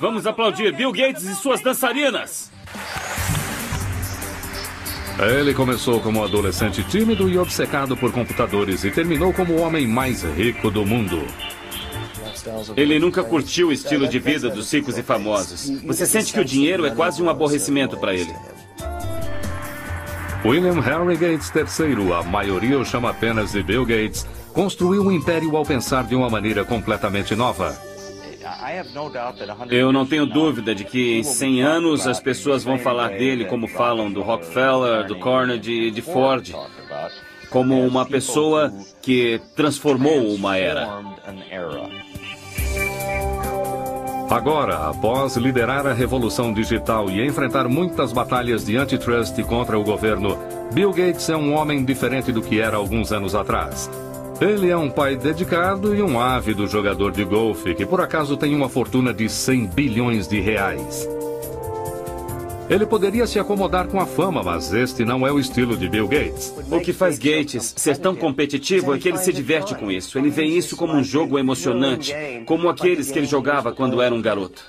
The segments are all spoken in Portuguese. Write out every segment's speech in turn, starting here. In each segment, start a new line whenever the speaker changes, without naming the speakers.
Vamos aplaudir Bill Gates e suas dançarinas.
Ele começou como um adolescente tímido e obcecado por computadores e terminou como o homem mais rico do mundo.
Ele nunca curtiu o estilo de vida dos ricos e famosos. Você sente que o dinheiro é quase um aborrecimento para ele.
William Henry Gates III, a maioria o chama apenas de Bill Gates, construiu um império ao pensar de uma maneira completamente nova.
Eu não tenho dúvida de que em 100 anos as pessoas vão falar dele como falam do Rockefeller, do Carnegie e de Ford, como uma pessoa que transformou uma era.
Agora, após liderar a revolução digital e enfrentar muitas batalhas de antitrust contra o governo, Bill Gates é um homem diferente do que era alguns anos atrás. Ele é um pai dedicado e um ávido jogador de golfe que por acaso tem uma fortuna de 100 bilhões de reais. Ele poderia se acomodar com a fama, mas este não é o estilo de Bill Gates.
O que faz Gates ser tão competitivo é que ele se diverte com isso. Ele vê isso como um jogo emocionante, como aqueles que ele jogava quando era um garoto.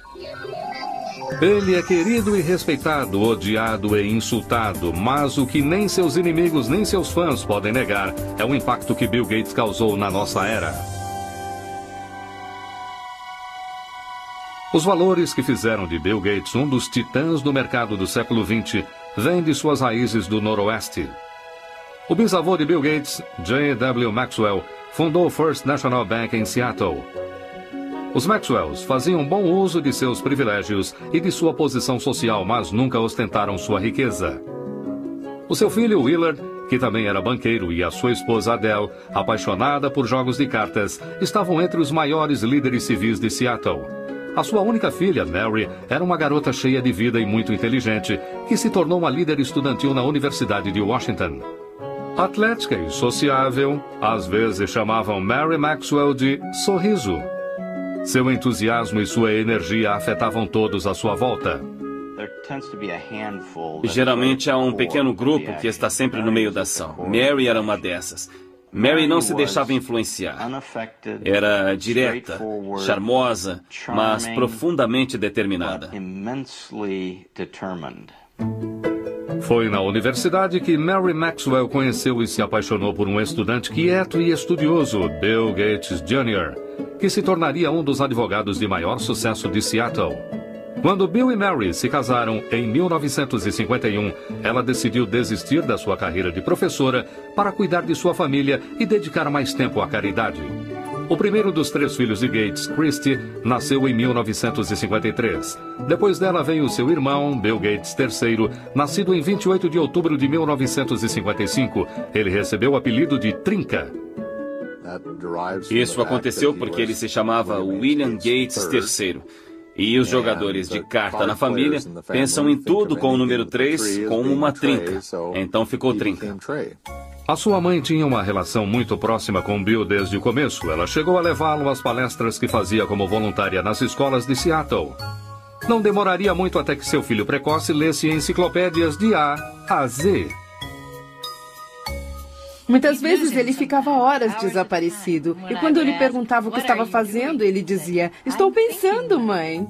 Ele é querido e respeitado, odiado e insultado, mas o que nem seus inimigos nem seus fãs podem negar é o impacto que Bill Gates causou na nossa era. Os valores que fizeram de Bill Gates um dos titãs do mercado do século XX vêm de suas raízes do Noroeste. O bisavô de Bill Gates, J.W. Maxwell, fundou o First National Bank em Seattle. Os Maxwells faziam bom uso de seus privilégios e de sua posição social, mas nunca ostentaram sua riqueza. O seu filho Willard, que também era banqueiro, e a sua esposa Adele, apaixonada por jogos de cartas, estavam entre os maiores líderes civis de Seattle. A sua única filha, Mary, era uma garota cheia de vida e muito inteligente, que se tornou uma líder estudantil na Universidade de Washington. Atlética e sociável, às vezes chamavam Mary Maxwell de Sorriso. Seu entusiasmo e sua energia afetavam todos à sua volta.
Geralmente há um pequeno grupo que está sempre no meio da ação. Mary era uma dessas. Mary não se deixava influenciar. Era direta, charmosa, mas profundamente determinada.
Foi na universidade que Mary Maxwell conheceu e se apaixonou por um estudante quieto e estudioso, Bill Gates Jr., que se tornaria um dos advogados de maior sucesso de Seattle. Quando Bill e Mary se casaram em 1951, ela decidiu desistir da sua carreira de professora para cuidar de sua família e dedicar mais tempo à caridade. O primeiro dos 3 filhos de Gates, Christy, nasceu em 1953. Depois dela veio seu irmão, Bill Gates III, nascido em 28 de outubro de 1955. Ele recebeu o apelido de Trinca.
Isso aconteceu porque ele se chamava William Gates III. E os jogadores de carta na família pensam em tudo com o número 3 como uma trinca. Então ficou Trinca.
A sua mãe tinha uma relação muito próxima com Bill desde o começo. Ela chegou a levá-lo às palestras que fazia como voluntária nas escolas de Seattle. Não demoraria muito até que seu filho precoce lesse enciclopédias de A a Z.
Muitas vezes ele ficava horas desaparecido. E quando eu lhe perguntava o que estava fazendo, ele dizia: "Estou pensando, mãe."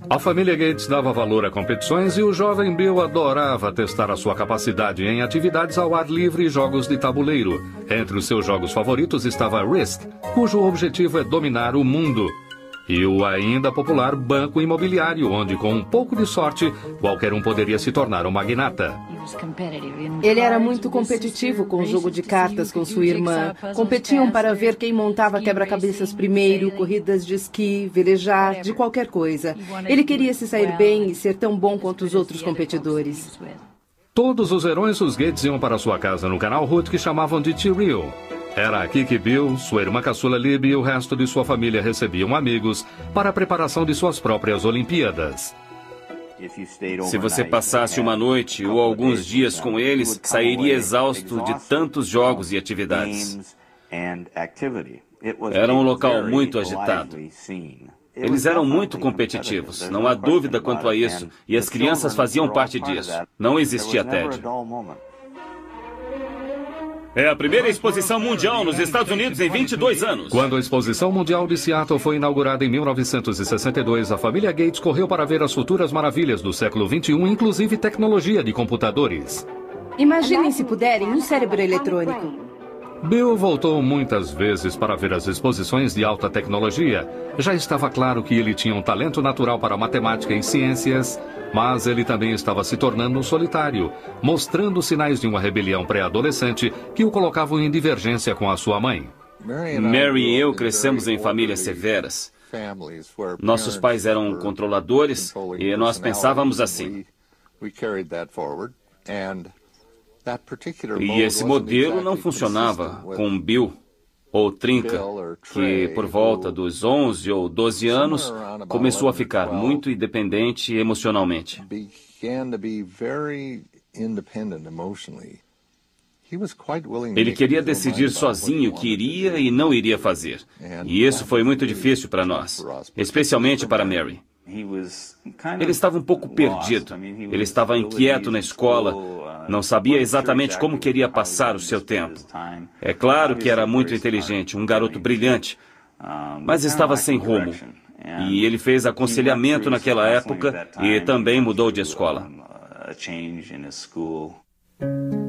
A família Gates dava valor a competições e o jovem Bill adorava testar a sua capacidade em atividades ao ar livre e jogos de tabuleiro. Entre os seus jogos favoritos estava Risk, cujo objetivo é dominar o mundo. E o ainda popular Banco Imobiliário, onde com um pouco de sorte, qualquer um poderia se tornar um magnata.
Ele era muito competitivo com o jogo de cartas com sua irmã. Competiam para ver quem montava quebra-cabeças primeiro, corridas de esqui, velejar, de qualquer coisa. Ele queria se sair bem e ser tão bom quanto os outros competidores.
Todos os verões, os Gates iam para sua casa no canal Hood que chamavam de T-Rio. Era aqui que Bill, sua irmã caçula Libby e o resto de sua família recebiam amigos para a preparação de suas próprias Olimpíadas.
Se você passasse uma noite ou alguns dias com eles, sairia exausto de tantos jogos e atividades. Era um local muito agitado. Eles eram muito competitivos, não há dúvida quanto a isso, e as crianças faziam parte disso. Não existia tédio. É a primeira exposição mundial nos Estados Unidos em 22 anos.
Quando a Exposição Mundial de Seattle foi inaugurada em 1962, a família Gates correu para ver as futuras maravilhas do século XXI, inclusive tecnologia de computadores.
Imaginem, se puderem, um cérebro eletrônico.
Bill voltou muitas vezes para ver as exposições de alta tecnologia. Já estava claro que ele tinha um talento natural para matemática e ciências, mas ele também estava se tornando um solitário, mostrando sinais de uma rebelião pré-adolescente que o colocavam em divergência com a sua mãe.
Mary e eu crescemos em famílias severas. Nossos pais eram controladores e nós pensávamos assim. E esse modelo não funcionava com Bill ou Trinca, que por volta dos 11 ou 12 anos começou a ficar muito independente emocionalmente. Ele queria decidir sozinho o que iria e não iria fazer. E isso foi muito difícil para nós, especialmente para Mary. Ele estava um pouco perdido. Ele estava inquieto na escola, não sabia exatamente como queria passar o seu tempo. É claro que era muito inteligente, um garoto brilhante, mas estava sem rumo. E ele fez aconselhamento naquela época e também mudou de escola.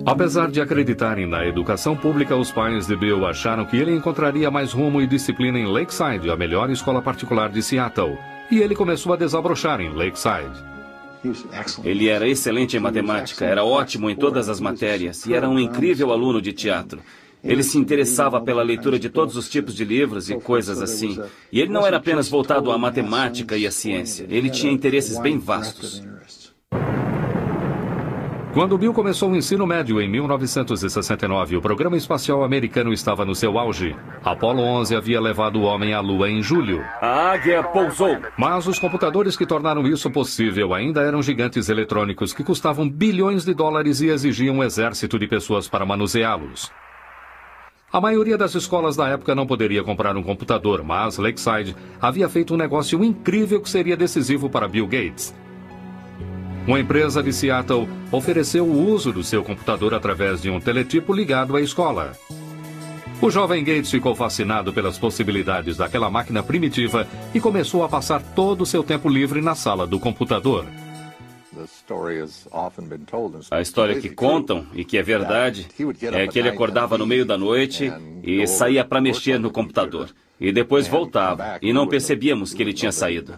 Apesar de acreditarem na educação pública, os pais de Bill acharam que ele encontraria mais rumo e disciplina em Lakeside, a melhor escola particular de Seattle. E ele começou a desabrochar em Lakeside.
Ele era excelente em matemática, era ótimo em todas as matérias e era um incrível aluno de teatro. Ele se interessava pela leitura de todos os tipos de livros e coisas assim. E ele não era apenas voltado à matemática e à ciência. Ele tinha interesses bem vastos.
Quando Bill começou o ensino médio em 1969, o programa espacial americano estava no seu auge. Apollo 11 havia levado o homem à Lua em julho.
A águia pousou.
Mas os computadores que tornaram isso possível ainda eram gigantes eletrônicos que custavam bilhões de dólares e exigiam um exército de pessoas para manuseá-los. A maioria das escolas da época não poderia comprar um computador, mas Lakeside havia feito um negócio incrível que seria decisivo para Bill Gates. Uma empresa de Seattle ofereceu o uso do seu computador através de um teletipo ligado à escola. O jovem Gates ficou fascinado pelas possibilidades daquela máquina primitiva e começou a passar todo o seu tempo livre na sala do computador.
A história que contam, e que é verdade, é que ele acordava no meio da noite e saía para mexer no computador. E depois voltava, e não percebíamos que ele tinha saído.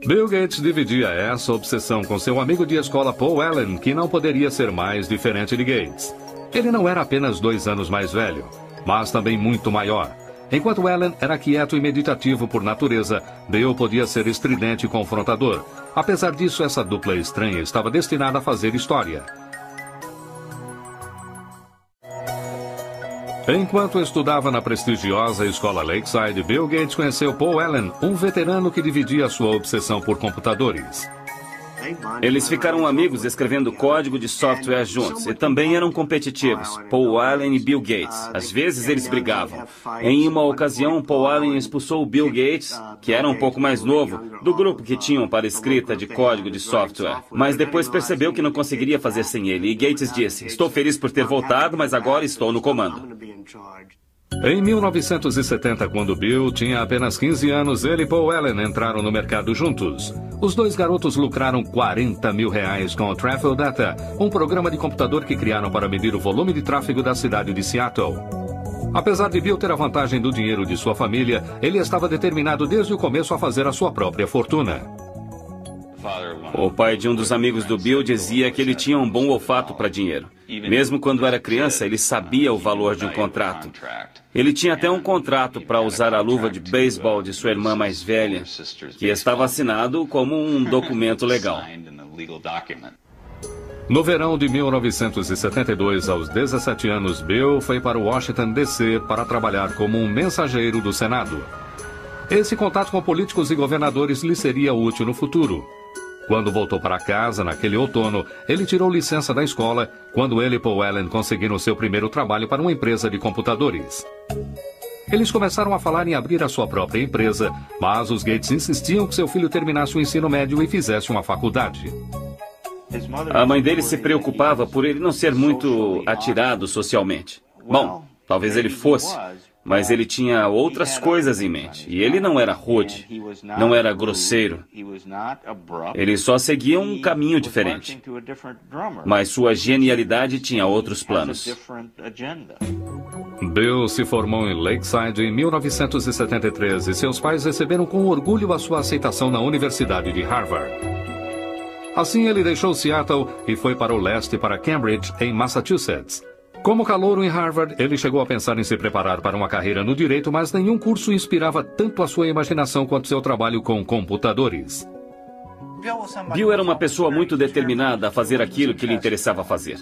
Bill Gates dividia essa obsessão com seu amigo de escola Paul Allen, que não poderia ser mais diferente de Gates. Ele não era apenas 2 anos mais velho, mas também muito maior. Enquanto Allen era quieto e meditativo por natureza, Bill podia ser estridente e confrontador. Apesar disso, essa dupla estranha estava destinada a fazer história. Enquanto estudava na prestigiosa escola Lakeside, Bill Gates conheceu Paul Allen, um veterano que dividia sua obsessão por computadores.
Eles ficaram amigos escrevendo código de software juntos e também eram competitivos, Paul Allen e Bill Gates. Às vezes eles brigavam. Em uma ocasião, Paul Allen expulsou o Bill Gates, que era um pouco mais novo, do grupo que tinham para escrita de código de software. Mas depois percebeu que não conseguiria fazer sem ele e Gates disse: "Estou feliz por ter voltado, mas agora estou no comando."
Em 1970, quando Bill tinha apenas 15 anos, ele e Paul Allen entraram no mercado juntos. Os dois garotos lucraram R$40 mil com o Traffic Data, um programa de computador que criaram para medir o volume de tráfego da cidade de Seattle. Apesar de Bill ter a vantagem do dinheiro de sua família, ele estava determinado desde o começo a fazer a sua própria fortuna.
O pai de um dos amigos do Bill dizia que ele tinha um bom olfato para dinheiro. Mesmo quando era criança, ele sabia o valor de um contrato. Ele tinha até um contrato para usar a luva de beisebol de sua irmã mais velha, que estava assinado como um documento legal.
No verão de 1972, aos 17 anos, Bill foi para Washington, D.C. para trabalhar como um mensageiro do Senado. Esse contato com políticos e governadores lhe seria útil no futuro. Quando voltou para casa, naquele outono, ele tirou licença da escola, quando ele e Paul Allen conseguiram seu primeiro trabalho para uma empresa de computadores. Eles começaram a falar em abrir a sua própria empresa, mas os Gates insistiam que seu filho terminasse o ensino médio e fizesse uma faculdade.
A mãe dele se preocupava por ele não ser muito atirado socialmente. Bom, talvez ele fosse, mas ele tinha outras coisas em mente. E ele não era rude, não era grosseiro. Ele só seguia um caminho diferente. Mas sua genialidade tinha outros planos.
Bill se formou em Lakeside em 1973 e seus pais receberam com orgulho a sua aceitação na Universidade de Harvard. Assim, ele deixou Seattle e foi para o leste, para Cambridge, em Massachusetts. Como calouro em Harvard, ele chegou a pensar em se preparar para uma carreira no direito, mas nenhum curso inspirava tanto a sua imaginação quanto seu trabalho com computadores.
Bill era uma pessoa muito determinada a fazer aquilo que lhe interessava fazer.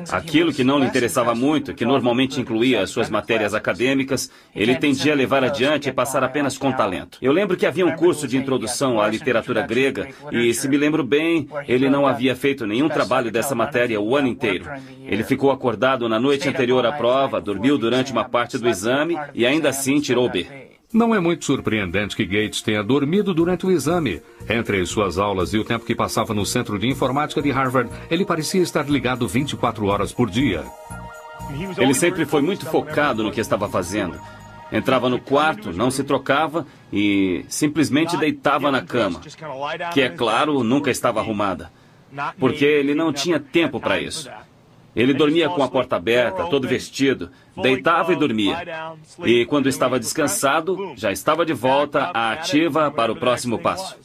Aquilo que não lhe interessava muito, que normalmente incluía as suas matérias acadêmicas, ele tendia a levar adiante e passar apenas com talento. Eu lembro que havia um curso de introdução à literatura grega e, se me lembro bem, ele não havia feito nenhum trabalho dessa matéria o ano inteiro. Ele ficou acordado na noite anterior à prova, dormiu durante uma parte do exame e ainda assim tirou B.
Não é muito surpreendente que Gates tenha dormido durante o exame. Entre as suas aulas e o tempo que passava no Centro de Informática de Harvard, ele parecia estar ligado 24 horas por dia.
Ele sempre foi muito focado no que estava fazendo. Entrava no quarto, não se trocava e simplesmente deitava na cama, que, é claro, nunca estava arrumada, porque ele não tinha tempo para isso. Ele dormia com a porta aberta, todo vestido, deitava e dormia. E quando estava descansado, já estava de volta à ativa para o próximo passo.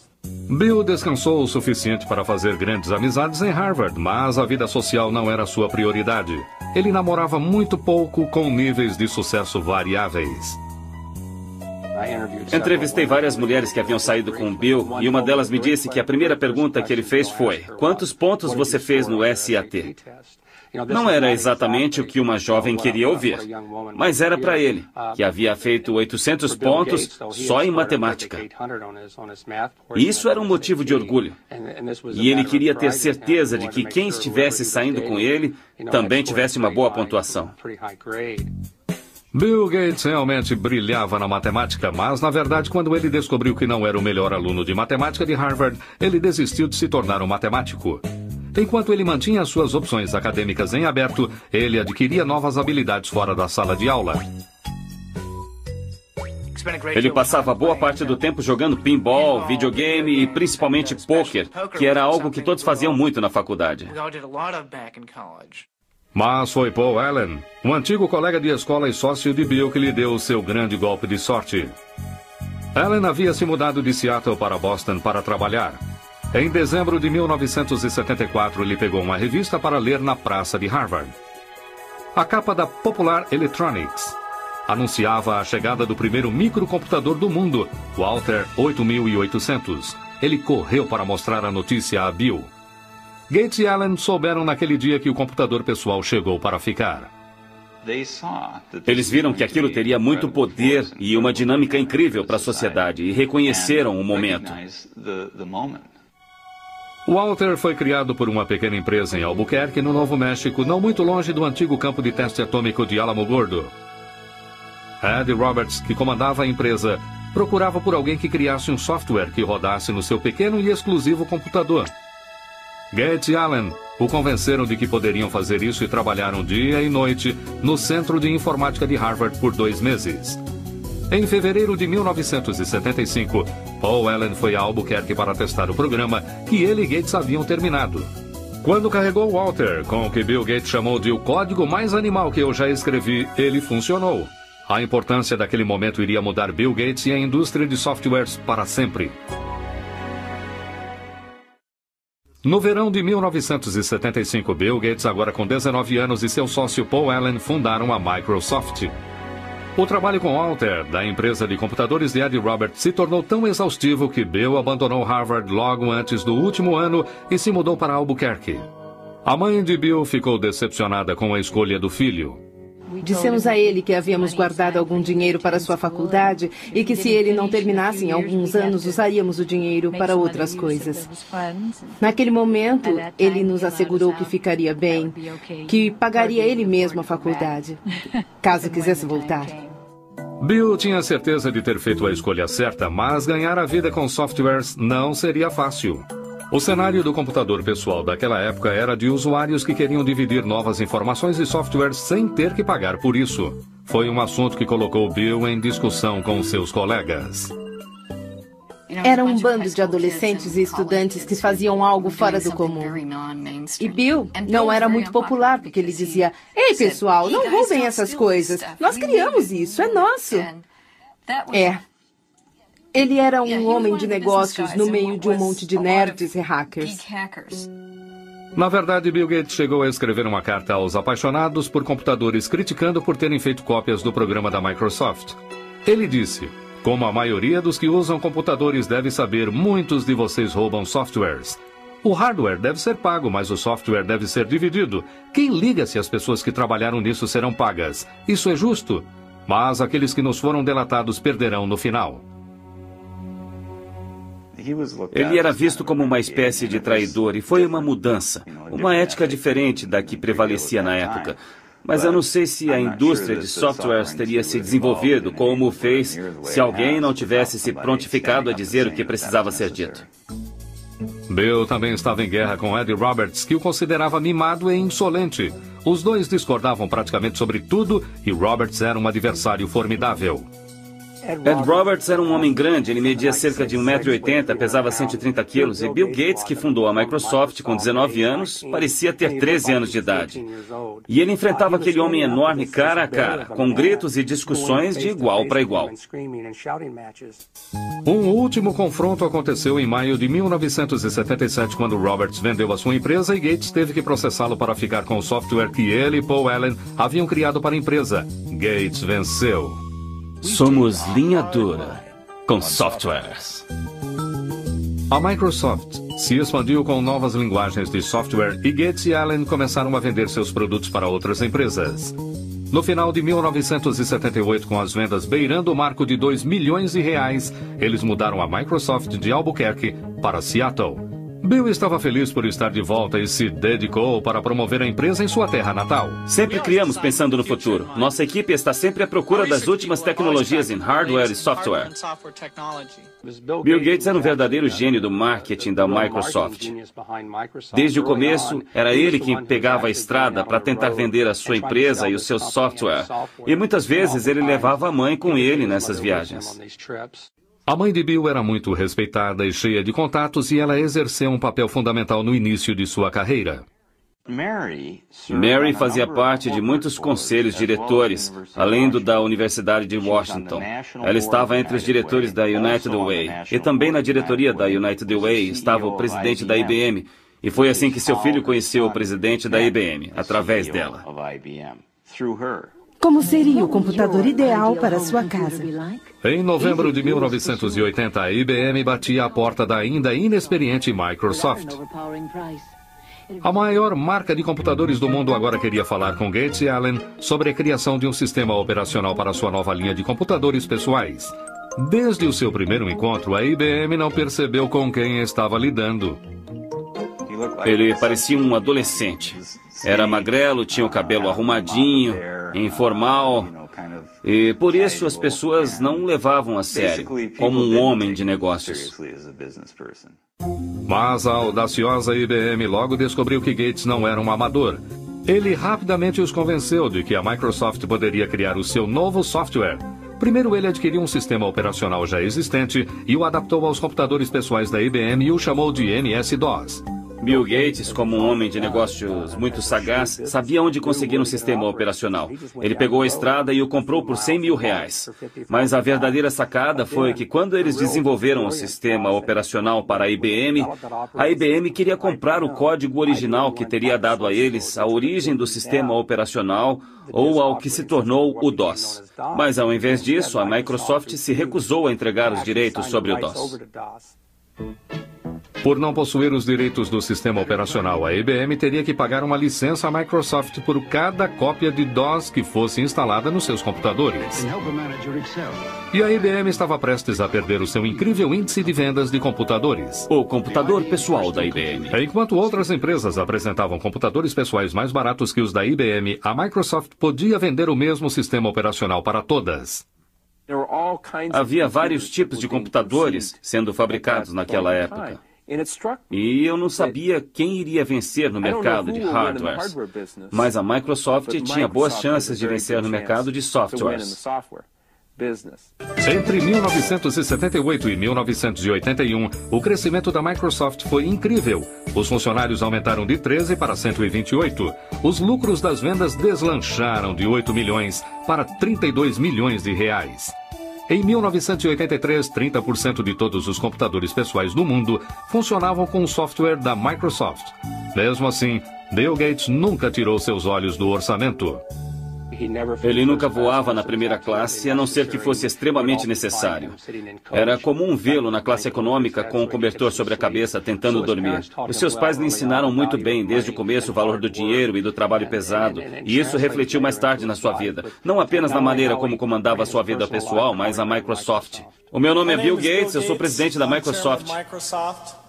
Bill descansou o suficiente para fazer grandes amizades em Harvard, mas a vida social não era sua prioridade. Ele namorava muito pouco, com níveis de sucesso variáveis.
Entrevistei várias mulheres que haviam saído com o Bill e uma delas me disse que a primeira pergunta que ele fez foi: quantos pontos você fez no SAT? Não era exatamente o que uma jovem queria ouvir, mas era para ele, que havia feito 800 pontos só em matemática. Isso era um motivo de orgulho. E ele queria ter certeza de que quem estivesse saindo com ele também tivesse uma boa pontuação.
Bill Gates realmente brilhava na matemática, mas, na verdade, quando ele descobriu que não era o melhor aluno de matemática de Harvard, ele desistiu de se tornar um matemático. Enquanto ele mantinha suas opções acadêmicas em aberto, ele adquiria novas habilidades fora da sala de aula.
Ele passava boa parte do tempo jogando pinball, videogame e principalmente pôquer, que era algo que todos faziam muito na faculdade.
Mas foi Paul Allen, um antigo colega de escola e sócio de Bill, que lhe deu o seu grande golpe de sorte. Allen havia se mudado de Seattle para Boston para trabalhar. Em dezembro de 1974, ele pegou uma revista para ler na praça de Harvard. A capa da Popular Electronics anunciava a chegada do primeiro microcomputador do mundo, o Altair 8800. Ele correu para mostrar a notícia a Bill. Gates e Allen souberam naquele dia que o computador pessoal chegou para ficar.
Eles viram que aquilo teria muito poder e uma dinâmica incrível para a sociedade e reconheceram o momento.
O Altair foi criado por uma pequena empresa em Albuquerque, no Novo México, não muito longe do antigo campo de teste atômico de Alamogordo. Ed Roberts, que comandava a empresa, procurava por alguém que criasse um software que rodasse no seu pequeno e exclusivo computador. Gates e Allen o convenceram de que poderiam fazer isso e trabalharam dia e noite no Centro de Informática de Harvard por 2 meses. Em fevereiro de 1975, Paul Allen foi a Albuquerque para testar o programa que ele e Gates haviam terminado. Quando carregou o Altair, com o que Bill Gates chamou de o código mais animal que eu já escrevi, ele funcionou. A importância daquele momento iria mudar Bill Gates e a indústria de softwares para sempre. No verão de 1975, Bill Gates, agora com 19 anos, e seu sócio Paul Allen fundaram a Microsoft. O trabalho com Altair, da empresa de computadores de Ed Roberts, se tornou tão exaustivo que Bill abandonou Harvard logo antes do último ano e se mudou para Albuquerque. A mãe de Bill ficou decepcionada com a escolha do filho.
Dissemos a ele que havíamos guardado algum dinheiro para sua faculdade e que, se ele não terminasse em alguns anos, usaríamos o dinheiro para outras coisas. Naquele momento, ele nos assegurou que ficaria bem, que pagaria ele mesmo a faculdade, caso quisesse voltar.
Bill tinha certeza de ter feito a escolha certa, mas ganhar a vida com softwares não seria fácil. O cenário do computador pessoal daquela época era de usuários que queriam dividir novas informações e softwares sem ter que pagar por isso. Foi um assunto que colocou Bill em discussão com seus colegas.
Era um bando de adolescentes e estudantes que faziam algo fora do comum. E Bill não era muito popular, porque ele dizia: "Ei, pessoal, não roubem essas coisas. Nós criamos isso, é nosso." Ele era um homem de negócios no meio de um monte de nerds e hackers.
Na verdade, Bill Gates chegou a escrever uma carta aos apaixonados por computadores criticando por terem feito cópias do programa da Microsoft. Ele disse: "Como a maioria dos que usam computadores deve saber, muitos de vocês roubam softwares. O hardware deve ser pago, mas o software deve ser dividido. Quem liga se as pessoas que trabalharam nisso serão pagas? Isso é justo? Mas aqueles que nos foram delatados perderão no final."
Ele era visto como uma espécie de traidor e foi uma mudança, uma ética diferente da que prevalecia na época. Mas eu não sei se a indústria de softwares teria se desenvolvido como fez se alguém não tivesse se prontificado a dizer o que precisava ser dito.
Bill também estava em guerra com Ed Roberts, que o considerava mimado e insolente. Os dois discordavam praticamente sobre tudo e Roberts era um adversário formidável.
Ed Roberts era um homem grande, ele media cerca de 1,80 m, pesava 130 quilos, e Bill Gates, que fundou a Microsoft com 19 anos, parecia ter 13 anos de idade. E ele enfrentava aquele homem enorme cara a cara, com gritos e discussões de igual para igual.
Um último confronto aconteceu em maio de 1977, quando Roberts vendeu a sua empresa e Gates teve que processá-lo para ficar com o software que ele e Paul Allen haviam criado para a empresa. Gates venceu.
Somos linha dura com softwares.
A Microsoft se expandiu com novas linguagens de software e Gates e Allen começaram a vender seus produtos para outras empresas. No final de 1978, com as vendas beirando o marco de R$2 milhões, eles mudaram a Microsoft de Albuquerque para Seattle. Bill estava feliz por estar de volta e se dedicou para promover a empresa em sua terra natal.
Sempre criamos pensando no futuro. Nossa equipe está sempre à procura das últimas tecnologias em hardware e software. Bill Gates era um verdadeiro gênio do marketing da Microsoft. Desde o começo, era ele quem pegava a estrada para tentar vender a sua empresa e o seu software. E muitas vezes ele levava a mãe com ele nessas viagens.
A mãe de Bill era muito respeitada e cheia de contatos e ela exerceu um papel fundamental no início de sua carreira.
Mary fazia parte de muitos conselhos diretores, além do da Universidade de Washington. Ela estava entre os diretores da United Way. E também na diretoria da United Way estava o presidente da IBM. E foi assim que seu filho conheceu o presidente da IBM, através dela.
Como seria o computador ideal para sua casa?
Em novembro de 1980, a IBM batia a porta da ainda inexperiente Microsoft. A maior marca de computadores do mundo agora queria falar com Gates e Allen sobre a criação de um sistema operacional para sua nova linha de computadores pessoais. Desde o seu primeiro encontro, a IBM não percebeu com quem estava lidando.
Ele parecia um adolescente. Era magrelo, tinha o cabelo arrumadinho, informal, e por isso as pessoas não o levavam a sério, como um homem de negócios.
Mas a audaciosa IBM logo descobriu que Gates não era um amador. Ele rapidamente os convenceu de que a Microsoft poderia criar o seu novo software. Primeiro ele adquiriu um sistema operacional já existente e o adaptou aos computadores pessoais da IBM e o chamou de MS-DOS.
Bill Gates, como um homem de negócios muito sagaz, sabia onde conseguir um sistema operacional. Ele pegou a estrada e o comprou por R$100 mil. Mas a verdadeira sacada foi que quando eles desenvolveram o sistema operacional para a IBM queria comprar o código original que teria dado a eles a origem do sistema operacional ou ao que se tornou o DOS. Mas ao invés disso, a Microsoft se recusou a entregar os direitos sobre o DOS.
Por não possuir os direitos do sistema operacional, a IBM teria que pagar uma licença à Microsoft por cada cópia de DOS que fosse instalada nos seus computadores. E a IBM estava prestes a perder o seu incrível índice de vendas de computadores.
O computador pessoal da IBM.
Enquanto outras empresas apresentavam computadores pessoais mais baratos que os da IBM, a Microsoft podia vender o mesmo sistema operacional para todas.
Havia vários tipos de computadores sendo fabricados naquela época. E eu não sabia quem iria vencer no mercado de hardwares, mas a Microsoft tinha boas chances de vencer no mercado de softwares.
Entre 1978 e 1981, o crescimento da Microsoft foi incrível. Os funcionários aumentaram de 13 para 128. Os lucros das vendas deslancharam de 8 milhões para 32 milhões de reais. Em 1983, 30% de todos os computadores pessoais do mundo funcionavam com o software da Microsoft. Mesmo assim, Bill Gates nunca tirou seus olhos do orçamento.
Ele nunca voava na primeira classe, a não ser que fosse extremamente necessário. Era comum vê-lo na classe econômica com um cobertor sobre a cabeça tentando dormir. Os seus pais lhe ensinaram muito bem, desde o começo, o valor do dinheiro e do trabalho pesado, e isso refletiu mais tarde na sua vida. Não apenas na maneira como comandava a sua vida pessoal, mas a Microsoft. O meu nome é Bill Gates, eu sou presidente da Microsoft.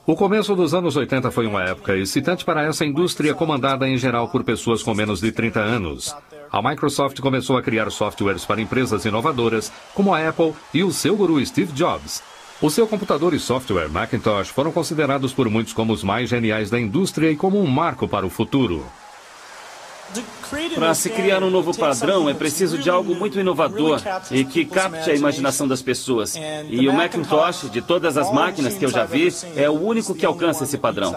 O começo dos anos 80 foi uma época excitante para essa indústria comandada em geral por pessoas com menos de 30 anos. A Microsoft começou a criar softwares para empresas inovadoras, como a Apple e o seu guru Steve Jobs. O seu computador e software Macintosh foram considerados por muitos como os mais geniais da indústria e como um marco para o futuro.
Para se criar um novo padrão, é preciso de algo muito inovador e que capte a imaginação das pessoas. E o Macintosh, de todas as máquinas que eu já vi, é o único que alcança esse padrão.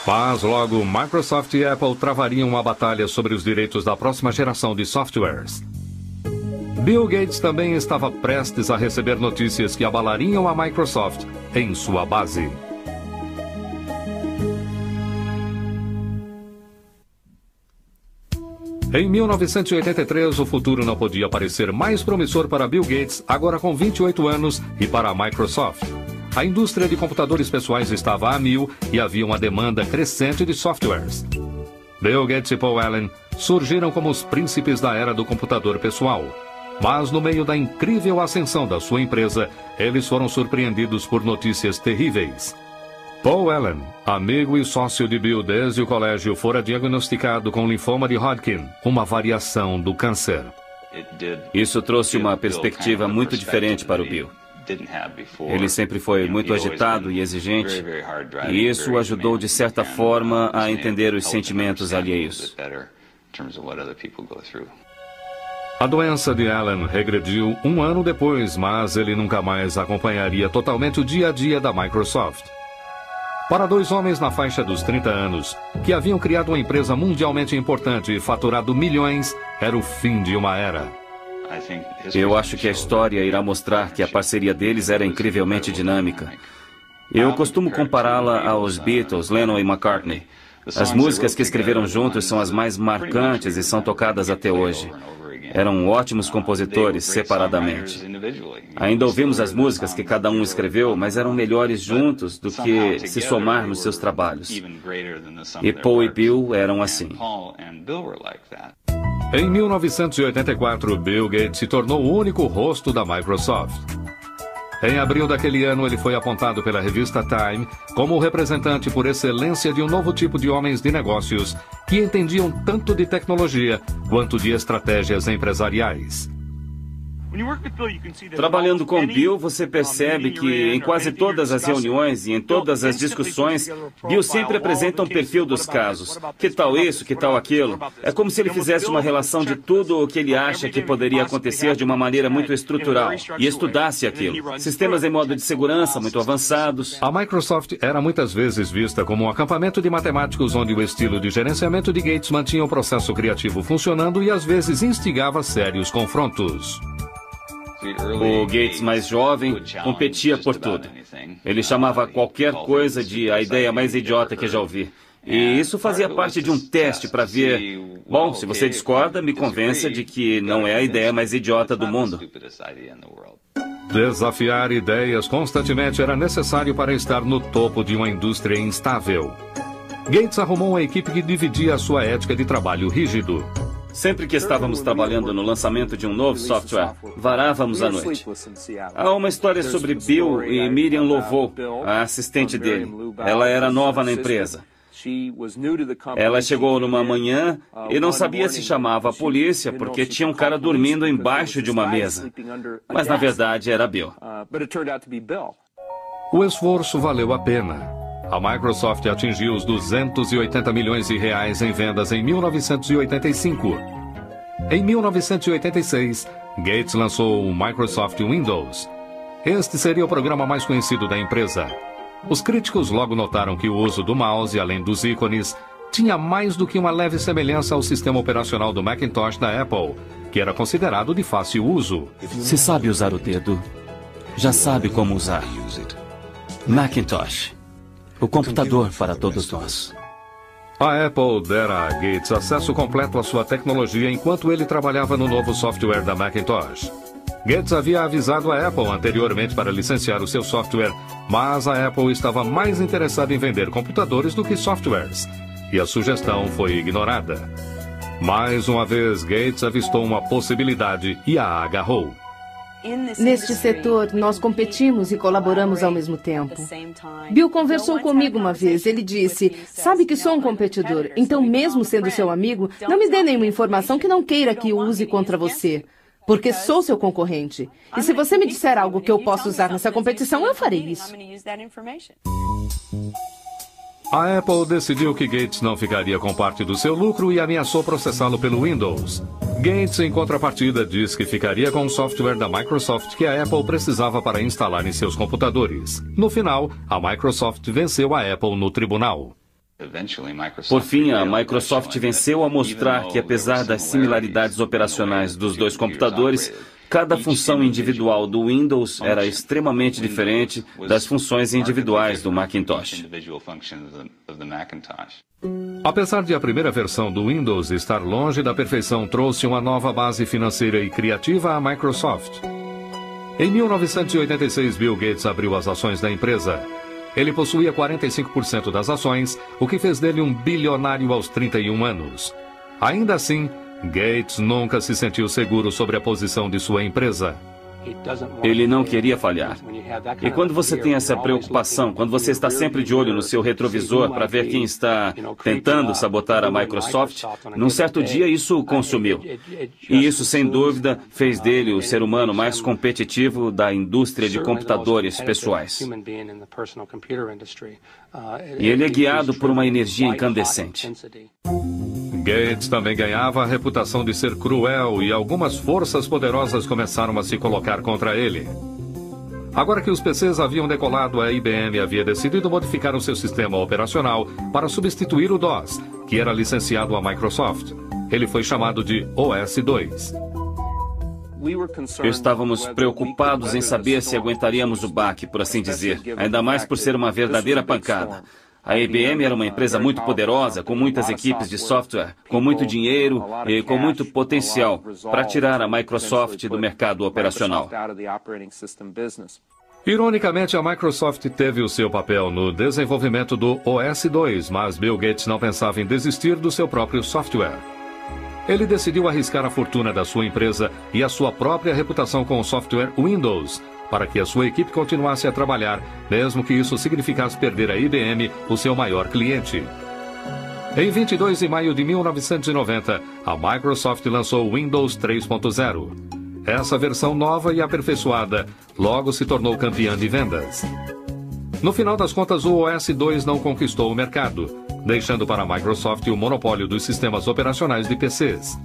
Mas logo, Microsoft e Apple travariam uma batalha sobre os direitos da próxima geração de softwares. Bill Gates também estava prestes a receber notícias que abalariam a Microsoft em sua base. Em 1983, o futuro não podia parecer mais promissor para Bill Gates, agora com 28 anos, e para a Microsoft. A indústria de computadores pessoais estava a mil e havia uma demanda crescente de softwares. Bill Gates e Paul Allen surgiram como os príncipes da era do computador pessoal. Mas no meio da incrível ascensão da sua empresa, eles foram surpreendidos por notícias terríveis. Paul Allen, amigo e sócio de Bill desde o colégio, fora diagnosticado com linfoma de Hodgkin, uma variação do câncer.
Isso trouxe uma perspectiva muito diferente para o Bill. Ele sempre foi muito agitado e exigente, e isso o ajudou de certa forma a entender os sentimentos alheios.
A doença de Allen regrediu um ano depois, mas ele nunca mais acompanharia totalmente o dia a dia da Microsoft. Para dois homens na faixa dos 30 anos, que haviam criado uma empresa mundialmente importante e faturado milhões, era o fim de uma era.
Eu acho que a história irá mostrar que a parceria deles era incrivelmente dinâmica. Eu costumo compará-la aos Beatles, Lennon e McCartney. As músicas que escreveram juntos são as mais marcantes e são tocadas até hoje. Eram ótimos compositores separadamente. Ainda ouvimos as músicas que cada um escreveu, mas eram melhores juntos do que se somarmos seus trabalhos. E Paul e Bill eram assim.
Em 1984, Bill Gates se tornou o único rosto da Microsoft. Em abril daquele ano, ele foi apontado pela revista Time como o representante por excelência de um novo tipo de homens de negócios que entendiam tanto de tecnologia quanto de estratégias empresariais.
Trabalhando com Bill, você percebe que em quase todas as reuniões e em todas as discussões, Bill sempre apresenta um perfil dos casos. Que tal isso, que tal aquilo? É como se ele fizesse uma relação de tudo o que ele acha que poderia acontecer de uma maneira muito estrutural e estudasse aquilo. Sistemas em modo de segurança muito avançados.
A Microsoft era muitas vezes vista como um acampamento de matemáticos onde o estilo de gerenciamento de Gates mantinha o processo criativo funcionando e às vezes instigava sérios confrontos.
O Gates mais jovem competia por tudo. Ele chamava qualquer coisa de a ideia mais idiota que já ouvi. E isso fazia parte de um teste para ver... Bom, se você discorda, me convença de que não é a ideia mais idiota do mundo.
Desafiar ideias constantemente era necessário para estar no topo de uma indústria instável. Gates arrumou uma equipe que dividia a sua ética de trabalho rígido.
Sempre que estávamos trabalhando no lançamento de um novo software, varávamos à noite. Há uma história sobre Bill e Miriam Lovo, a assistente dele. Ela era nova na empresa. Ela chegou numa manhã e não sabia se chamava a polícia porque tinha um cara dormindo embaixo de uma mesa. Mas na verdade era Bill.
O esforço valeu a pena. A Microsoft atingiu os 280 milhões de reais em vendas em 1985. Em 1986, Gates lançou o Microsoft Windows. Este seria o programa mais conhecido da empresa. Os críticos logo notaram que o uso do mouse, além dos ícones, tinha mais do que uma leve semelhança ao sistema operacional do Macintosh da Apple, que era considerado de fácil uso.
Se sabe usar o dedo, já sabe como usar. Macintosh, o computador para todos nós.
A Apple dera a Gates acesso completo à sua tecnologia enquanto ele trabalhava no novo software da Macintosh. Gates havia avisado a Apple anteriormente para licenciar o seu software, mas a Apple estava mais interessada em vender computadores do que softwares, e a sugestão foi ignorada. Mais uma vez, Gates avistou uma possibilidade e a agarrou.
Neste setor, nós competimos e colaboramos ao mesmo tempo. Bill conversou comigo uma vez. Ele disse, sabe que sou um competidor, então mesmo sendo seu amigo, não me dê nenhuma informação que não queira que use contra você, porque sou seu concorrente. E se você me disser algo que eu possa usar nessa competição, eu farei isso.
A Apple decidiu que Gates não ficaria com parte do seu lucro e ameaçou processá-lo pelo Windows. Gates, em contrapartida, disse que ficaria com o software da Microsoft que a Apple precisava para instalar em seus computadores. No final, a Microsoft venceu a Apple no tribunal.
Por fim, a Microsoft venceu ao mostrar que, apesar das similaridades operacionais dos dois computadores, cada função individual do Windows era extremamente diferente das funções individuais do Macintosh.
Apesar de a primeira versão do Windows estar longe da perfeição, trouxe uma nova base financeira e criativa à Microsoft. Em 1986, Bill Gates abriu as ações da empresa. Ele possuía 45% das ações, o que fez dele um bilionário aos 31 anos. Ainda assim, Gates nunca se sentiu seguro sobre a posição de sua empresa.
Ele não queria falhar. E quando você tem essa preocupação, quando você está sempre de olho no seu retrovisor para ver quem está tentando sabotar a Microsoft, num certo dia isso o consumiu. E isso, sem dúvida, fez dele o ser humano mais competitivo da indústria de computadores pessoais. E ele é guiado por uma energia incandescente.
Gates também ganhava a reputação de ser cruel e algumas forças poderosas começaram a se colocar contra ele. Agora que os PCs haviam decolado, a IBM havia decidido modificar o seu sistema operacional para substituir o DOS, que era licenciado à Microsoft. Ele foi chamado de OS/2.
Estávamos preocupados em saber se aguentaríamos o baque, por assim dizer, ainda mais por ser uma verdadeira pancada. A IBM era uma empresa muito poderosa, com muitas equipes de software, com muito dinheiro e com muito potencial para tirar a Microsoft do mercado operacional.
Ironicamente, a Microsoft teve o seu papel no desenvolvimento do OS/2, mas Bill Gates não pensava em desistir do seu próprio software. Ele decidiu arriscar a fortuna da sua empresa e a sua própria reputação com o software Windows, para que a sua equipe continuasse a trabalhar, mesmo que isso significasse perder a IBM, o seu maior cliente. Em 22 de maio de 1990, a Microsoft lançou o Windows 3.0. Essa versão nova e aperfeiçoada logo se tornou campeã de vendas. No final das contas, o OS/2 não conquistou o mercado, deixando para a Microsoft o monopólio dos sistemas operacionais de PCs.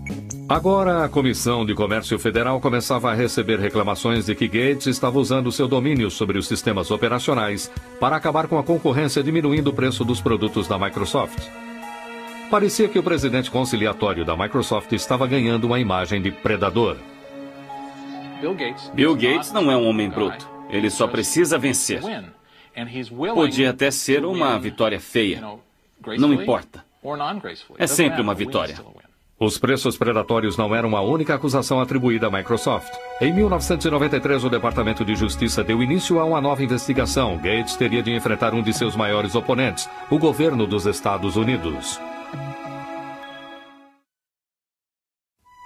Agora, a Comissão de Comércio Federal começava a receber reclamações de que Gates estava usando seu domínio sobre os sistemas operacionais para acabar com a concorrência, diminuindo o preço dos produtos da Microsoft. Parecia que o presidente conciliatório da Microsoft estava ganhando uma imagem de predador.
Bill Gates não é um homem bruto. Ele só precisa vencer. Podia até ser uma vitória feia. Não importa. É sempre uma vitória.
Os preços predatórios não eram a única acusação atribuída à Microsoft. Em 1993, o Departamento de Justiça deu início a uma nova investigação. Gates teria de enfrentar um de seus maiores oponentes, o governo dos Estados Unidos.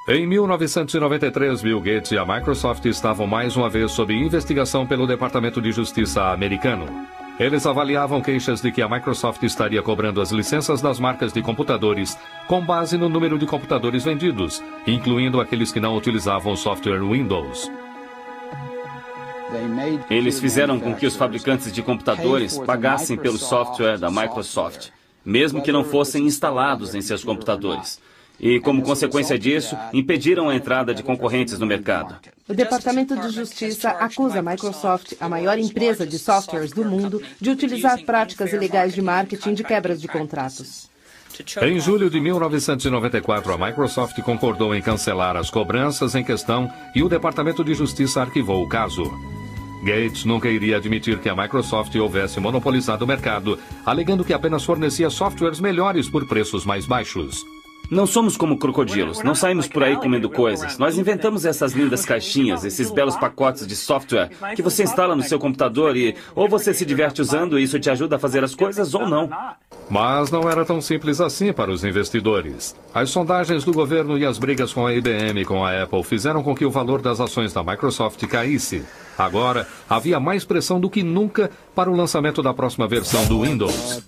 Em 1993, Bill Gates e a Microsoft estavam mais uma vez sob investigação pelo Departamento de Justiça americano. Eles avaliavam queixas de que a Microsoft estaria cobrando as licenças das marcas de computadores com base no número de computadores vendidos, incluindo aqueles que não utilizavam o software Windows.
Eles fizeram com que os fabricantes de computadores pagassem pelo software da Microsoft, mesmo que não fossem instalados em seus computadores. E, como consequência disso, impediram a entrada de concorrentes no mercado.
O Departamento de Justiça acusa a Microsoft, a maior empresa de softwares do mundo, de utilizar práticas ilegais de marketing de quebras de contratos.
Em julho de 1994, a Microsoft concordou em cancelar as cobranças em questão e o Departamento de Justiça arquivou o caso. Gates nunca iria admitir que a Microsoft houvesse monopolizado o mercado, alegando que apenas fornecia softwares melhores por preços mais baixos.
Não somos como crocodilos, não saímos por aí comendo coisas. Nós inventamos essas lindas caixinhas, esses belos pacotes de software que você instala no seu computador e ou você se diverte usando e isso te ajuda a fazer as coisas ou não.
Mas não era tão simples assim para os investidores. As sondagens do governo e as brigas com a IBM e com a Apple fizeram com que o valor das ações da Microsoft caísse. Agora, havia mais pressão do que nunca para o lançamento da próxima versão do Windows.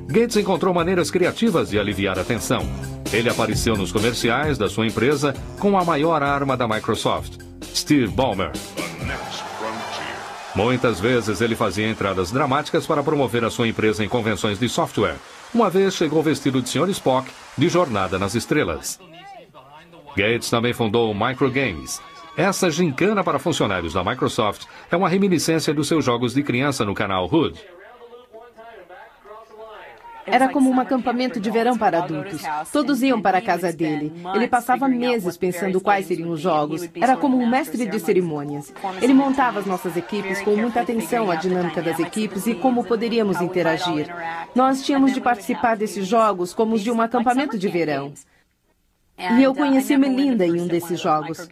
Gates encontrou maneiras criativas de aliviar a tensão. Ele apareceu nos comerciais da sua empresa com a maior arma da Microsoft, Steve Ballmer. Muitas vezes ele fazia entradas dramáticas para promover a sua empresa em convenções de software. Uma vez chegou vestido de Sr. Spock, de Jornada nas Estrelas. Gates também fundou o Microgames. Essa gincana para funcionários da Microsoft é uma reminiscência dos seus jogos de criança no canal Hood.
Era como um acampamento de verão para adultos. Todos iam para a casa dele. Ele passava meses pensando quais seriam os jogos. Era como um mestre de cerimônias. Ele montava as nossas equipes com muita atenção à dinâmica das equipes e como poderíamos interagir. Nós tínhamos de participar desses jogos como os de um acampamento de verão. E eu conheci Melinda em um desses jogos.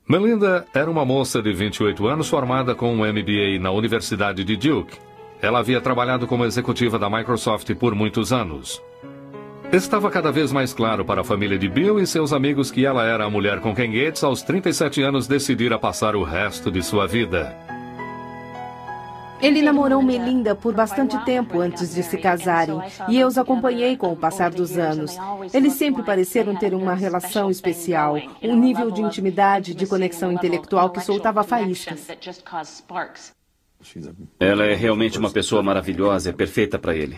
Melinda era uma moça de 28 anos formada com um MBA na Universidade de Duke. Ela havia trabalhado como executiva da Microsoft por muitos anos. Estava cada vez mais claro para a família de Bill e seus amigos que ela era a mulher com quem Gates, aos 37 anos, decidira passar o resto de sua vida.
Ele namorou Melinda por bastante tempo antes de se casarem, e eu os acompanhei com o passar dos anos. Eles sempre pareceram ter uma relação especial, um nível de intimidade, de conexão intelectual que soltava faíscas.
Ela é realmente uma pessoa maravilhosa, é perfeita para ele.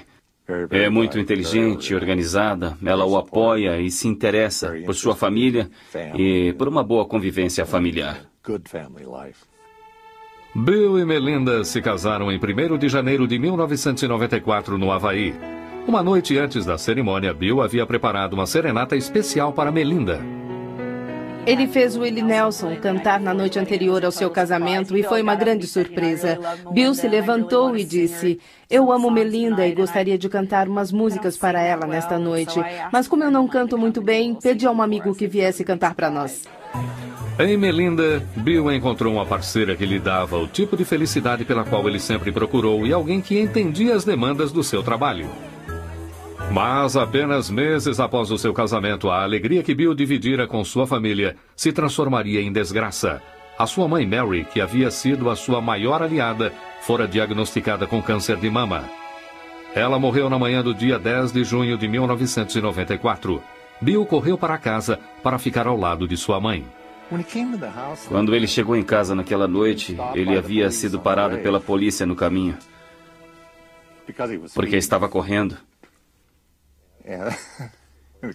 É muito inteligente, organizada, ela o apoia e se interessa por sua família e por uma boa convivência familiar.
Bill e Melinda se casaram em 1º de janeiro de 1994 no Havaí. Uma noite antes da cerimônia, Bill havia preparado uma serenata especial para Melinda.
Ele fez Willie Nelson cantar na noite anterior ao seu casamento e foi uma grande surpresa. Bill se levantou e disse: "Eu amo Melinda e gostaria de cantar umas músicas para ela nesta noite, mas como eu não canto muito bem, pedi a um amigo que viesse cantar para nós."
Em Melinda, Bill encontrou uma parceira que lhe dava o tipo de felicidade pela qual ele sempre procurou e alguém que entendia as demandas do seu trabalho. Mas apenas meses após o seu casamento, a alegria que Bill dividira com sua família se transformaria em desgraça. A sua mãe Mary, que havia sido a sua maior aliada, fora diagnosticada com câncer de mama. Ela morreu na manhã do dia 10 de junho de 1994. Bill correu para casa para ficar ao lado de sua mãe.
Quando ele chegou em casa naquela noite, ele havia sido parado pela polícia no caminho, porque estava correndo.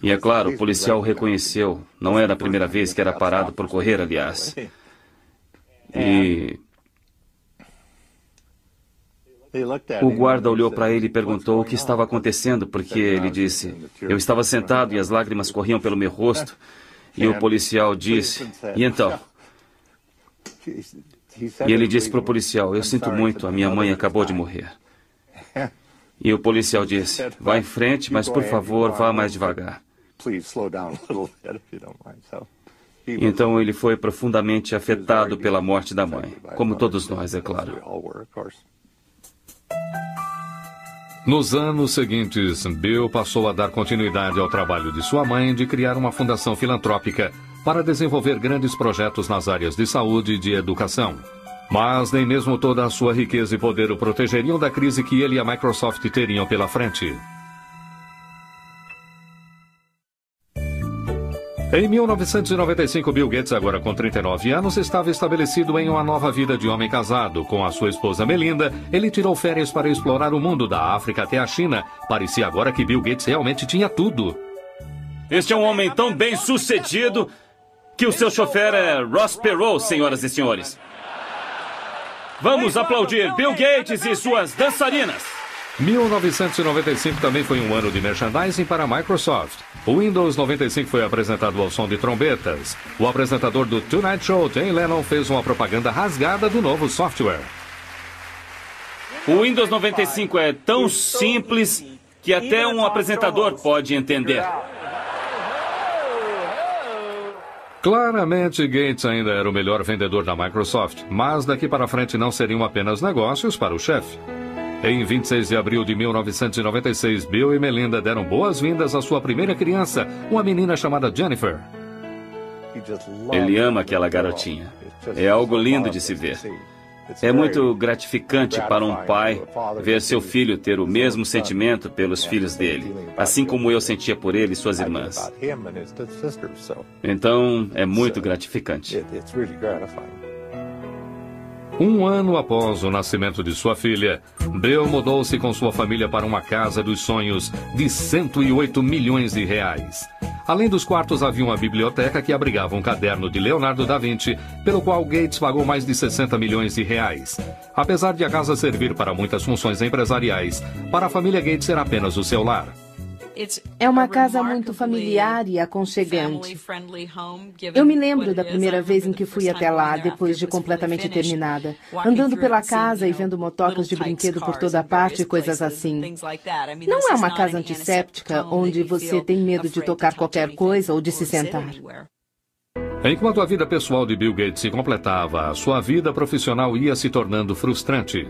E é claro, o policial o reconheceu. Não era a primeira vez que era parado por correr, aliás. E o guarda olhou para ele e perguntou o que estava acontecendo, porque ele disse: "Eu estava sentado e as lágrimas corriam pelo meu rosto." E o policial disse: "E então?" E ele disse para o policial: "Eu sinto muito, a minha mãe acabou de morrer." E o policial disse: "Vá em frente, mas por favor, vá mais devagar." Então ele foi profundamente afetado pela morte da mãe, como todos nós, é claro.
Nos anos seguintes, Bill passou a dar continuidade ao trabalho de sua mãe de criar uma fundação filantrópica para desenvolver grandes projetos nas áreas de saúde e de educação. Mas nem mesmo toda a sua riqueza e poder o protegeriam da crise que ele e a Microsoft teriam pela frente. Em 1995, Bill Gates, agora com 39 anos, estava estabelecido em uma nova vida de homem casado. Com a sua esposa Melinda, ele tirou férias para explorar o mundo da África até a China. Parecia agora que Bill Gates realmente tinha tudo.
Este é um homem tão bem sucedido que o seu chofer é Ross Perot, senhoras e senhores. Vamos aplaudir Bill Gates e suas dançarinas.
1995 também foi um ano de merchandising para a Microsoft. O Windows 95 foi apresentado ao som de trombetas. O apresentador do Tonight Show, Jay Leno, fez uma propaganda rasgada do novo software.
O Windows 95 é tão simples que até um apresentador pode entender.
Claramente, Gates ainda era o melhor vendedor da Microsoft, mas daqui para frente não seriam apenas negócios para o chefe. Em 26 de abril de 1996, Bill e Melinda deram boas-vindas à sua primeira criança, uma menina chamada Jennifer.
Ele ama aquela garotinha. É algo lindo de se ver. É muito gratificante para um pai ver seu filho ter o mesmo sentimento pelos filhos dele, assim como eu sentia por ele e suas irmãs. Então, é muito gratificante.
Um ano após o nascimento de sua filha, Bill mudou-se com sua família para uma casa dos sonhos de 108 milhões de reais. Além dos quartos, havia uma biblioteca que abrigava um caderno de Leonardo da Vinci, pelo qual Gates pagou mais de 60 milhões de reais. Apesar de a casa servir para muitas funções empresariais, para a família Gates era apenas o seu lar.
É uma casa muito familiar e aconchegante. Eu me lembro da primeira vez em que fui até lá, depois de completamente terminada, andando pela casa e vendo motocas de brinquedo por toda parte e coisas assim. Não é uma casa antisséptica, onde você tem medo de tocar qualquer coisa ou de se sentar.
Enquanto a vida pessoal de Bill Gates se completava, a sua vida profissional ia se tornando frustrante.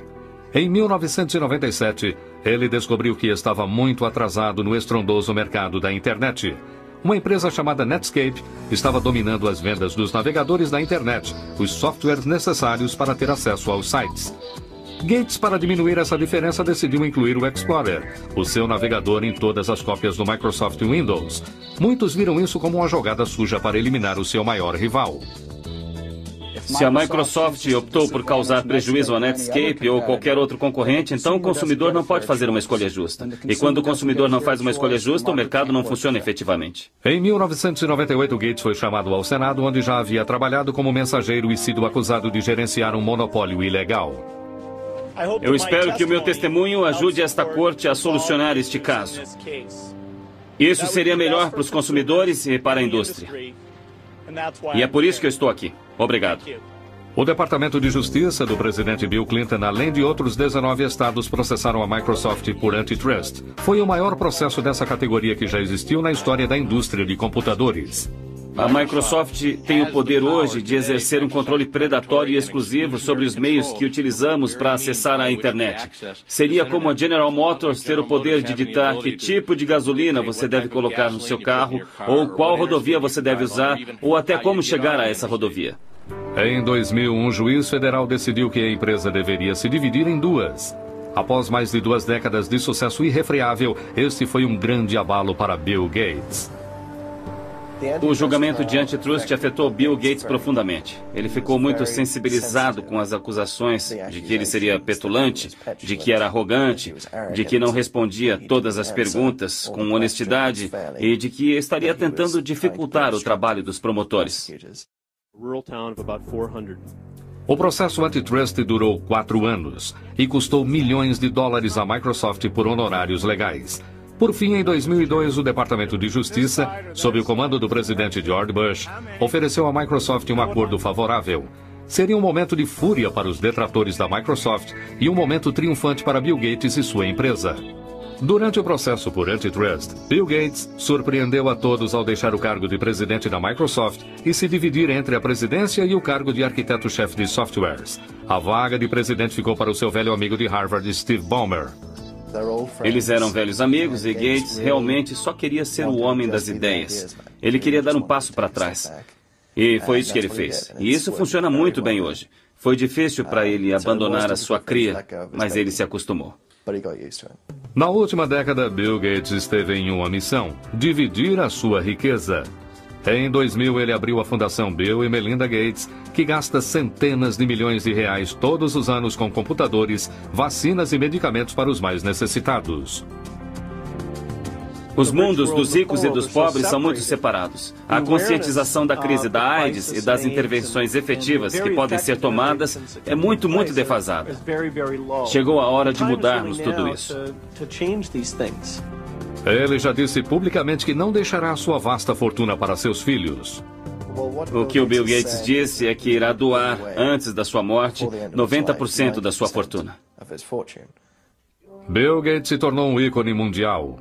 Em 1997, ele descobriu que estava muito atrasado no estrondoso mercado da internet. Uma empresa chamada Netscape estava dominando as vendas dos navegadores da internet, os softwares necessários para ter acesso aos sites. Gates, para diminuir essa diferença, decidiu incluir o Explorer, o seu navegador, em todas as cópias do Microsoft Windows. Muitos viram isso como uma jogada suja para eliminar o seu maior rival.
Se a Microsoft optou por causar prejuízo à Netscape ou qualquer outro concorrente, então o consumidor não pode fazer uma escolha justa. E quando o consumidor não faz uma escolha justa, o mercado não funciona efetivamente.
Em 1998, Gates foi chamado ao Senado, onde já havia trabalhado como mensageiro e sido acusado de gerenciar um monopólio ilegal.
Eu espero que o meu testemunho ajude esta corte a solucionar este caso. Isso seria melhor para os consumidores e para a indústria. E é por isso que eu estou aqui. Obrigado.
O Departamento de Justiça do presidente Bill Clinton, além de outros 19 estados, processaram a Microsoft por antitrust. Foi o maior processo dessa categoria que já existiu na história da indústria de computadores.
A Microsoft tem o poder hoje de exercer um controle predatório e exclusivo sobre os meios que utilizamos para acessar a internet. Seria como a General Motors ter o poder de ditar que tipo de gasolina você deve colocar no seu carro, ou qual rodovia você deve usar, ou até como chegar a essa rodovia.
Em 2000, um juiz federal decidiu que a empresa deveria se dividir em duas. Após mais de 2 décadas de sucesso irrefreável, este foi um grande abalo para Bill Gates.
O julgamento de antitrust afetou Bill Gates profundamente. Ele ficou muito sensibilizado com as acusações de que ele seria petulante, de que era arrogante, de que não respondia todas as perguntas com honestidade e de que estaria tentando dificultar o trabalho dos promotores.
O processo antitrust durou 4 anos e custou milhões de dólares à Microsoft por honorários legais. Por fim, em 2002, o Departamento de Justiça, sob o comando do presidente George Bush, ofereceu à Microsoft um acordo favorável. Seria um momento de fúria para os detratores da Microsoft e um momento triunfante para Bill Gates e sua empresa. Durante o processo por antitrust, Bill Gates surpreendeu a todos ao deixar o cargo de presidente da Microsoft e se dividir entre a presidência e o cargo de arquiteto-chefe de softwares. A vaga de presidente ficou para o seu velho amigo de Harvard, Steve Ballmer.
Eles eram velhos amigos e Gates realmente só queria ser o homem das ideias. Ele queria dar um passo para trás. E foi isso que ele fez. E isso funciona muito bem hoje. Foi difícil para ele abandonar a sua cria, mas ele se acostumou.
Na última década, Bill Gates esteve em uma missão: dividir a sua riqueza. Em 2000, ele abriu a Fundação Bill e Melinda Gates, que gasta centenas de milhões de reais todos os anos com computadores, vacinas e medicamentos para os mais necessitados.
Os mundos dos ricos e dos pobres são muito separados. A conscientização da crise da AIDS e das intervenções efetivas que podem ser tomadas é muito defasada. Chegou a hora de mudarmos tudo isso.
Ele já disse publicamente que não deixará sua vasta fortuna para seus filhos.
O que o Bill Gates disse é que irá doar, antes da sua morte, 90% da sua fortuna.
Bill Gates se tornou um ícone mundial.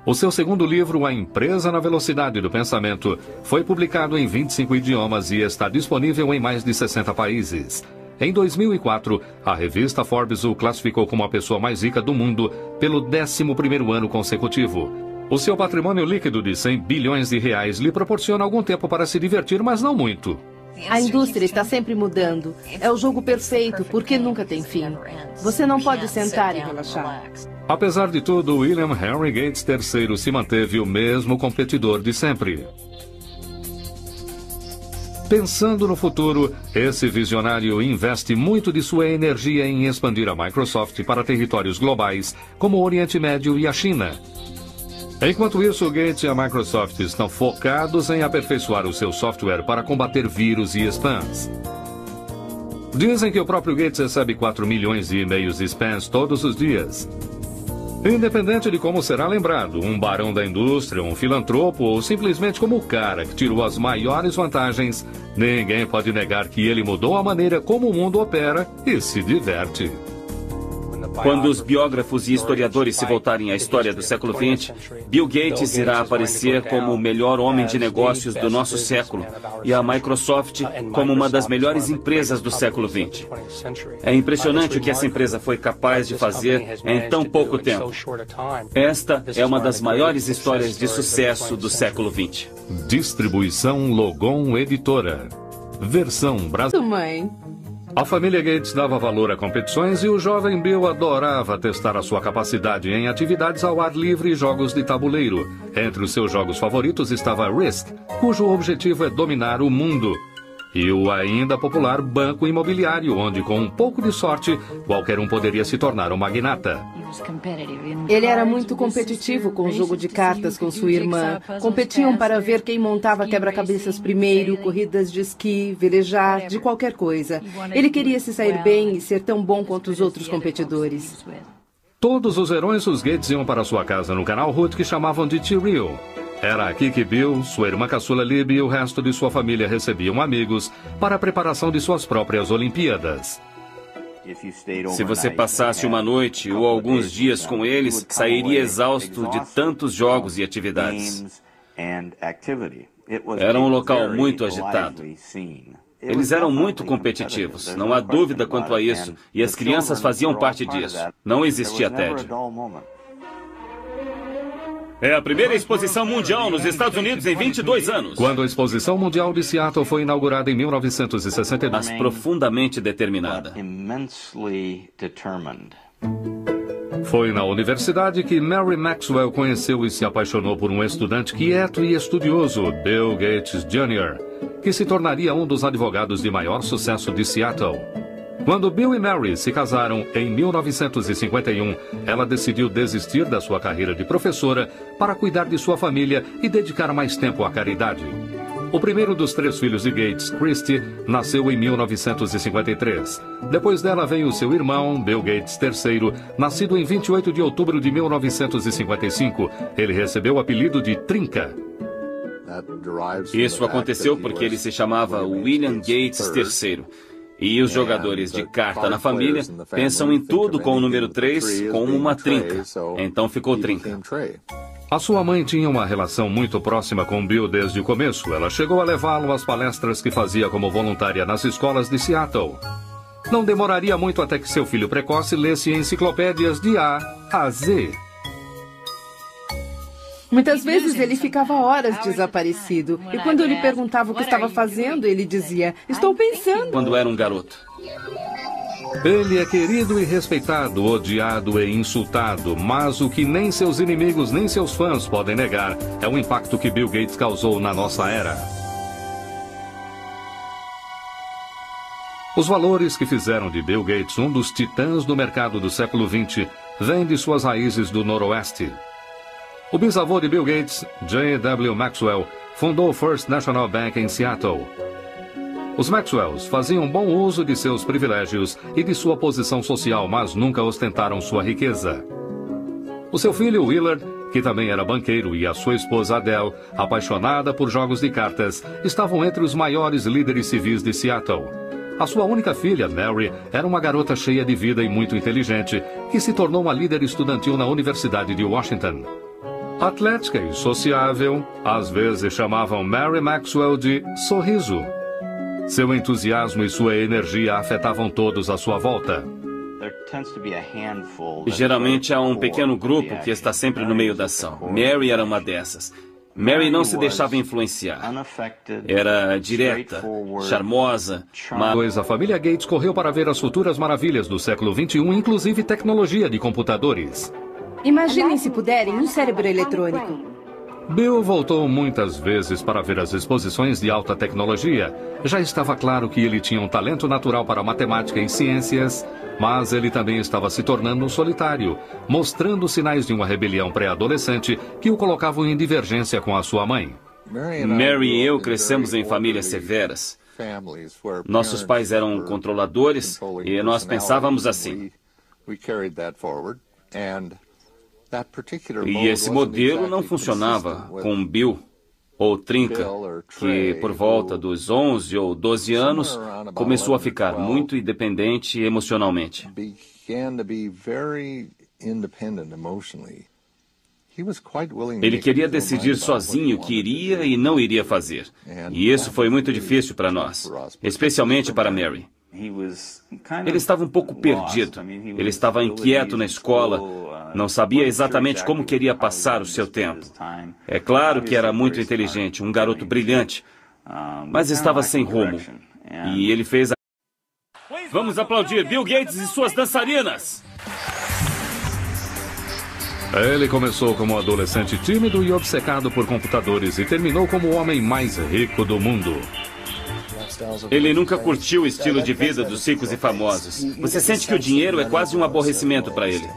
O seu segundo livro, A Empresa na Velocidade do Pensamento, foi publicado em 25 idiomas e está disponível em mais de 60 países. Em 2004, a revista Forbes o classificou como a pessoa mais rica do mundo pelo 11º ano consecutivo. O seu patrimônio líquido de 100 bilhões de reais lhe proporciona algum tempo para se divertir, mas não muito.
A indústria está sempre mudando. É o jogo perfeito, porque nunca tem fim. Você não pode sentar e relaxar.
Apesar de tudo, William Henry Gates III se manteve o mesmo competidor de sempre. Pensando no futuro, esse visionário investe muito de sua energia em expandir a Microsoft para territórios globais, como o Oriente Médio e a China. Enquanto isso, Gates e a Microsoft estão focados em aperfeiçoar o seu software para combater vírus e spams. Dizem que o próprio Gates recebe 4 milhões de e-mails de spams todos os dias. Independente de como será lembrado, um barão da indústria, um filantropo ou simplesmente como o cara que tirou as maiores vantagens, ninguém pode negar que ele mudou a maneira como o mundo opera e se diverte.
Quando os biógrafos e historiadores se voltarem à história do século XX, Bill Gates irá aparecer como o melhor homem de negócios do nosso século e a Microsoft como uma das melhores empresas do século XX. É impressionante o que essa empresa foi capaz de fazer em tão pouco tempo. Esta é uma das maiores histórias de sucesso do século XX.
Distribuição Logon Editora. Versão brasileira. A família Gates dava valor a competições e o jovem Bill adorava testar a sua capacidade em atividades ao ar livre e jogos de tabuleiro. Entre os seus jogos favoritos estava Risk, cujo objetivo é dominar o mundo. E o ainda popular Banco Imobiliário, onde com um pouco de sorte, qualquer um poderia se tornar um magnata.
Ele era muito competitivo com o jogo de cartas com sua irmã. Competiam para ver quem montava quebra-cabeças primeiro, corridas de esqui, velejar, de qualquer coisa. Ele queria se sair bem e ser tão bom quanto os outros competidores.
Todos os verões, os Gates iam para sua casa no canal Root que chamavam de T-Real. Era aqui que Bill, sua irmã caçula Libby e o resto de sua família recebiam amigos para a preparação de suas próprias Olimpíadas.
Se você passasse uma noite ou alguns dias com eles, sairia exausto de tantos jogos e atividades. Era um local muito agitado. Eles eram muito competitivos, não há dúvida quanto a isso, e as crianças faziam parte disso. Não existia tédio. É a primeira exposição mundial nos Estados Unidos em 22 anos.
Quando a Exposição Mundial de Seattle foi inaugurada em 1962.
Mas profundamente determinada.
Foi na universidade que Mary Maxwell conheceu e se apaixonou por um estudante quieto e estudioso, Bill Gates Jr., que se tornaria um dos advogados de maior sucesso de Seattle. Quando Bill e Mary se casaram em 1951, ela decidiu desistir da sua carreira de professora para cuidar de sua família e dedicar mais tempo à caridade. O primeiro dos 3 filhos de Gates, Christy, nasceu em 1953. Depois dela veio seu irmão, Bill Gates III, nascido em 28 de outubro de 1955. Ele recebeu o apelido de Trinca.
Isso aconteceu porque ele se chamava William Gates III. E os jogadores de carta na família pensam em tudo com o número 3 como uma trinca. Então ficou Trinca.
A sua mãe tinha uma relação muito próxima com Bill desde o começo. Ela chegou a levá-lo às palestras que fazia como voluntária nas escolas de Seattle. Não demoraria muito até que seu filho precoce lesse enciclopédias de A a Z.
Muitas vezes ele ficava horas desaparecido. E quando eu lhe perguntava o que estava fazendo, ele dizia, estou pensando.
Quando era um garoto.
Ele é querido e respeitado, odiado e insultado, mas o que nem seus inimigos nem seus fãs podem negar é o impacto que Bill Gates causou na nossa era. Os valores que fizeram de Bill Gates um dos titãs do mercado do século XX vêm de suas raízes do Noroeste. O bisavô de Bill Gates, J.W. Maxwell, fundou o First National Bank em Seattle. Os Maxwells faziam bom uso de seus privilégios e de sua posição social, mas nunca ostentaram sua riqueza. O seu filho, Willard, que também era banqueiro, e a sua esposa, Adele, apaixonada por jogos de cartas, estavam entre os maiores líderes civis de Seattle. A sua única filha, Mary, era uma garota cheia de vida e muito inteligente, que se tornou uma líder estudantil na Universidade de Washington. Atlética e sociável, às vezes chamavam Mary Maxwell de Sorriso. Seu entusiasmo e sua energia afetavam todos à sua volta.
Geralmente há um pequeno grupo que está sempre no meio da ação. Mary era uma dessas. Mary não se deixava influenciar. Era direta, charmosa, mas...
A família Gates correu para ver as futuras maravilhas do século XXI, inclusive tecnologia de computadores.
Imaginem, se puderem, um cérebro eletrônico.
Bill voltou muitas vezes para ver as exposições de alta tecnologia. Já estava claro que ele tinha um talento natural para matemática e ciências, mas ele também estava se tornando um solitário, mostrando sinais de uma rebelião pré-adolescente que o colocavam em divergência com a sua mãe.
Mary e eu crescemos em famílias severas. Nossos pais eram controladores e nós pensávamos assim. E esse modelo não funcionava com Bill, ou Trinca, que por volta dos 11 ou 12 anos começou a ficar muito independente emocionalmente. Ele queria decidir sozinho o que iria e não iria fazer. E isso foi muito difícil para nós, especialmente para Mary. Ele estava um pouco perdido. Ele estava inquieto na escola, não sabia exatamente como queria passar o seu tempo. É claro que era muito inteligente, um garoto brilhante, mas estava sem rumo. E ele fez a... Vamos aplaudir Bill Gates e suas dançarinas!
Ele começou como um adolescente tímido e obcecado por computadores e terminou como o homem mais rico do mundo.
Ele nunca curtiu o estilo de vida dos ricos e famosos. Você sente que o dinheiro é quase um aborrecimento para ele.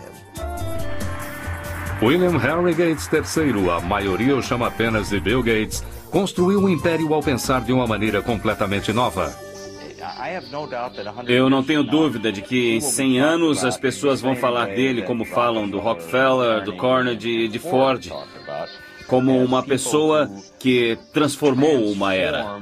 William Henry Gates III, a maioria o chama apenas de Bill Gates, construiu um império ao pensar de uma maneira completamente nova.
Eu não tenho dúvida de que em 100 anos as pessoas vão falar dele como falam do Rockefeller, do Carnegie e de Ford, como uma pessoa que transformou uma era.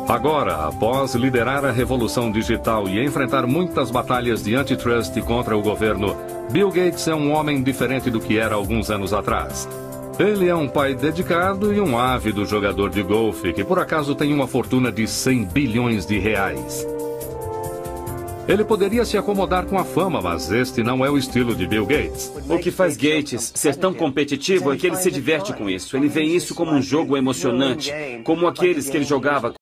Agora, após liderar a revolução digital e enfrentar muitas batalhas de antitrust contra o governo, Bill Gates é um homem diferente do que era alguns anos atrás. Ele é um pai dedicado e um ávido jogador de golfe que por acaso tem uma fortuna de 100 bilhões de reais. Ele poderia se acomodar com a fama, mas este não é o estilo de Bill Gates.
O que faz Gates ser tão competitivo é que ele se diverte com isso. Ele vê isso como um jogo emocionante, como aqueles que ele jogava